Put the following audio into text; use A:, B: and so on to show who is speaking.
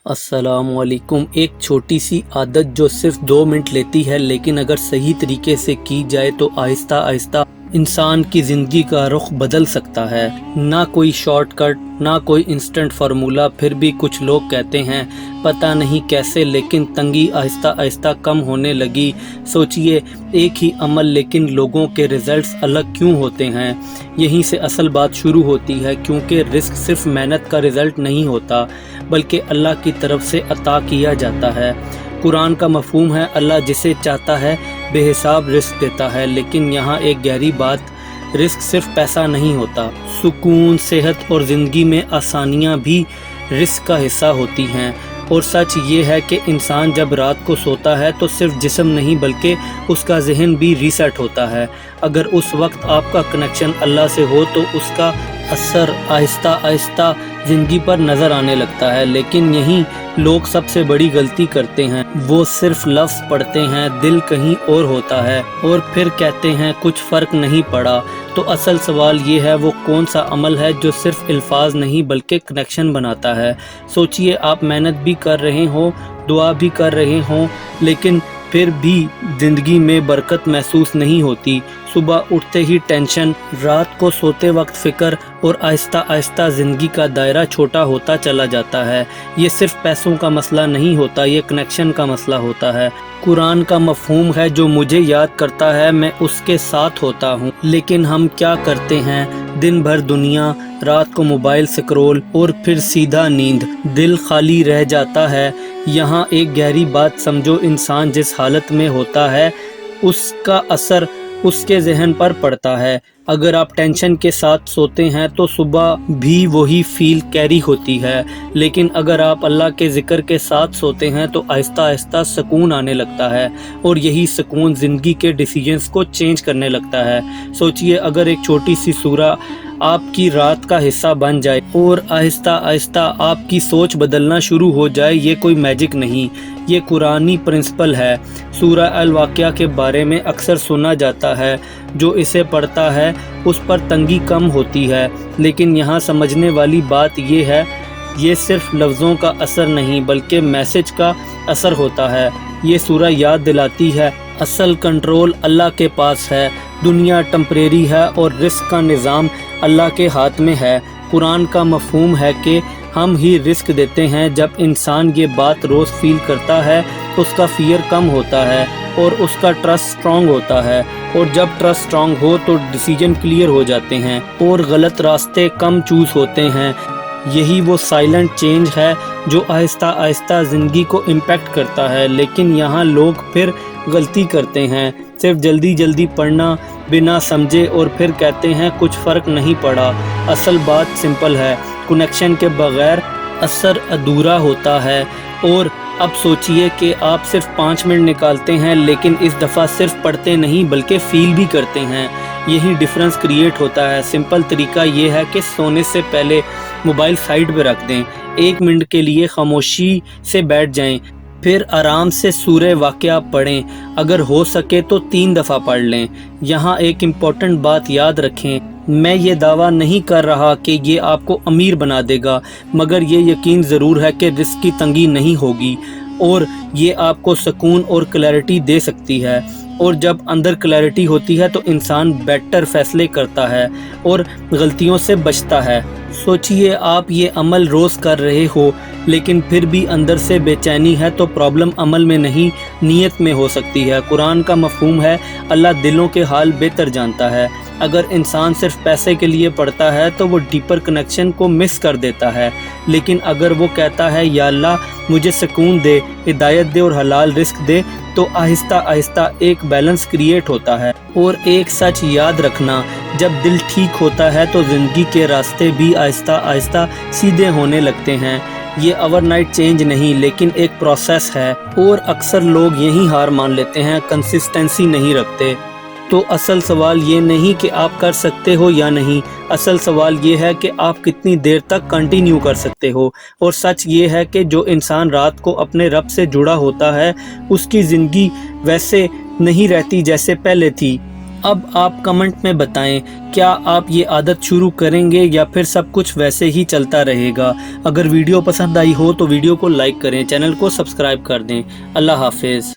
A: السلام علیکم۔ ایک چھوٹی سی عادت جو صرف 2 منٹ لیتی ہے لیکن اگر صحیح طریقے سے کی جائے تو آہستہ آہستہ انسان کی زندگی کا رخ بدل سکتا ہے۔ نہ کوئی شارٹ کٹ، نہ کوئی انسٹنٹ فارمولا، پھر بھی کچھ لوگ کہتے ہیں پتہ نہیں کیسے لیکن تنگی آہستہ آہستہ کم ہونے لگی۔ سوچئے، ایک ہی عمل لیکن لوگوں کے ریزلٹس الگ کیوں ہوتے ہیں؟ یہیں سے اصل بات شروع ہوتی ہے، کیونکہ رزق صرف محنت کا رزلٹ نہیں ہوتا بلکہ اللہ کی طرف سے عطا کیا جاتا ہے۔ قرآن کا مفہوم ہے اللہ جسے چاہتا ہے بے حساب رزق دیتا ہے، لیکن یہاں ایک گہری بات، رزق صرف پیسہ نہیں ہوتا۔ سکون، صحت اور زندگی میں آسانیاں بھی رزق کا حصہ ہوتی ہیں۔ اور سچ یہ ہے کہ انسان جب رات کو سوتا ہے تو صرف جسم نہیں بلکہ اس کا ذہن بھی ریسیٹ ہوتا ہے۔ اگر اس وقت آپ کا کنیکشن اللہ سے ہو تو اس کا اثر آہستہ آہستہ زندگی پر نظر آنے لگتا ہے۔ لیکن یہی لوگ سب سے بڑی غلطی کرتے ہیں، وہ صرف لفظ پڑھتے ہیں، دل کہیں اور ہوتا ہے اور پھر کہتے ہیں کچھ فرق نہیں پڑا۔ تو اصل سوال یہ ہے، وہ کون سا عمل ہے جو صرف الفاظ نہیں بلکہ کنیکشن بناتا ہے؟ سوچئے، آپ محنت بھی کر رہے ہوں، دعا بھی کر رہے ہوں، لیکن پھر بھی زندگی میں برکت محسوس نہیں ہوتی۔ صبح اٹھتے ہی ٹینشن، رات کو سوتے وقت فکر، اور آہستہ آہستہ زندگی کا دائرہ چھوٹا ہوتا چلا جاتا ہے۔ یہ صرف پیسوں کا مسئلہ نہیں ہوتا، یہ کنیکشن کا مسئلہ ہوتا ہے۔ قرآن کا مفہوم ہے جو مجھے یاد کرتا ہے میں اس کے ساتھ ہوتا ہوں۔ لیکن ہم کیا کرتے ہیں؟ دن بھر دنیا، رات کو موبائل سکرول اور پھر سیدھا نیند، دل خالی رہ جاتا ہے۔ یہاں ایک گہری بات سمجھو، انسان جس حالت میں ہوتا ہے اس کا اثر اس کے ذہن پر پڑتا ہے۔ اگر آپ ٹینشن کے ساتھ سوتے ہیں تو صبح بھی وہی فیل کیری ہوتی ہے، لیکن اگر آپ اللہ کے ذکر کے ساتھ سوتے ہیں تو آہستہ آہستہ سکون آنے لگتا ہے، اور یہی سکون زندگی کے ڈیسیجنز کو چینج کرنے لگتا ہے۔ سوچئے، اگر ایک چھوٹی سی سورہ آپ کی رات کا حصہ بن جائے اور آہستہ آہستہ آپ کی سوچ بدلنا شروع ہو جائے، یہ کوئی میجک نہیں، یہ قرآنی پرنسپل ہے۔ سورہ الواقعہ کے بارے میں اکثر سنا جاتا ہے، جو اسے پڑھتا ہے اس پر تنگی کم ہوتی ہے، لیکن یہاں سمجھنے والی بات یہ ہے، یہ صرف لفظوں کا اثر نہیں بلکہ میسج کا اثر ہوتا ہے۔ یہ سورہ یاد دلاتی ہے اصل کنٹرول اللہ کے پاس ہے، دنیا ٹمپریری ہے اور رزق کا نظام اللہ کے ہاتھ میں ہے۔ قرآن کا مفہوم ہے کہ ہم ہی رزق دیتے ہیں۔ جب انسان یہ بات روز فیل کرتا ہے اس کا فیئر کم ہوتا ہے اور اس کا ٹرسٹ سٹرونگ ہوتا ہے، اور جب ٹرسٹ سٹرونگ ہو تو ڈیسیجن کلیئر ہو جاتے ہیں اور غلط راستے کم چوز ہوتے ہیں۔ یہی وہ سائلنٹ چینج ہے جو آہستہ آہستہ زندگی کو امپیکٹ کرتا ہے۔ لیکن یہاں لوگ پھر غلطی کرتے ہیں، صرف جلدی جلدی پڑھنا بنا سمجھے، اور پھر کہتے ہیں کچھ فرق نہیں پڑا۔ اصل بات سمپل ہے، کنیکشن کے بغیر اثر ادھورا ہوتا ہے۔ اور اب سوچئے کہ آپ صرف 5 منٹ نکالتے ہیں، لیکن اس دفعہ صرف پڑھتے نہیں بلکہ فیل بھی کرتے ہیں۔ یہی ڈیفرنس کریٹ ہوتا ہے۔ سمپل طریقہ یہ ہے کہ سونے سے پہلے موبائل سائیڈ پہ رکھ دیں، 1 منٹ کے لیے خاموشی سے بیٹھ جائیں، پھر آرام سے سورہ واقعہ پڑھیں، اگر ہو سکے تو 3 دفعہ پڑھ لیں۔ یہاں ایک امپورٹنٹ بات یاد رکھیں، میں یہ دعویٰ نہیں کر رہا کہ یہ آپ کو امیر بنا دے گا، مگر یہ یقین ضرور ہے کہ رزق کی تنگی نہیں ہوگی، اور یہ آپ کو سکون اور کلیئرٹی دے سکتی ہے۔ اور جب اندر کلیئرٹی ہوتی ہے تو انسان بیٹر فیصلے کرتا ہے اور غلطیوں سے بچتا ہے۔ سوچئے، آپ یہ عمل روز کر رہے ہو لیکن پھر بھی اندر سے بے چینی ہے، تو پرابلم عمل میں نہیں نیت میں ہو سکتی ہے۔ قرآن کا مفہوم ہے اللہ دلوں کے حال بہتر جانتا ہے۔ اگر انسان صرف پیسے کے لیے پڑھتا ہے تو وہ ڈیپر کنیکشن کو مس کر دیتا ہے، لیکن اگر وہ کہتا ہے یا اللہ مجھے سکون دے، ہدایت دے اور حلال رزق دے، تو آہستہ آہستہ ایک بیلنس کریٹ ہوتا ہے۔ اور ایک سچ یاد رکھنا، جب دل ٹھیک ہوتا ہے تو زندگی کے راستے بھی آہستہ آہستہ سیدھے ہونے لگتے ہیں۔ یہ اوور نائٹ چینج نہیں لیکن ایک پروسیس ہے، اور اکثر لوگ یہیں ہار مان لیتے ہیں، کنسسٹنسی نہیں رکھتے۔ تو اصل سوال یہ نہیں کہ آپ کر سکتے ہو یا نہیں، اصل سوال یہ ہے کہ آپ کتنی دیر تک کنٹینیو کر سکتے ہو۔ اور سچ یہ ہے کہ جو انسان رات کو اپنے رب سے جڑا ہوتا ہے اس کی زندگی ویسے نہیں رہتی جیسے پہلے تھی۔ اب آپ کمنٹ میں بتائیں کیا آپ یہ عادت شروع کریں گے یا پھر سب کچھ ویسے ہی چلتا رہے گا۔ اگر ویڈیو پسند آئی ہو تو ویڈیو کو لائک کریں، چینل کو سبسکرائب کر دیں۔ اللہ حافظ۔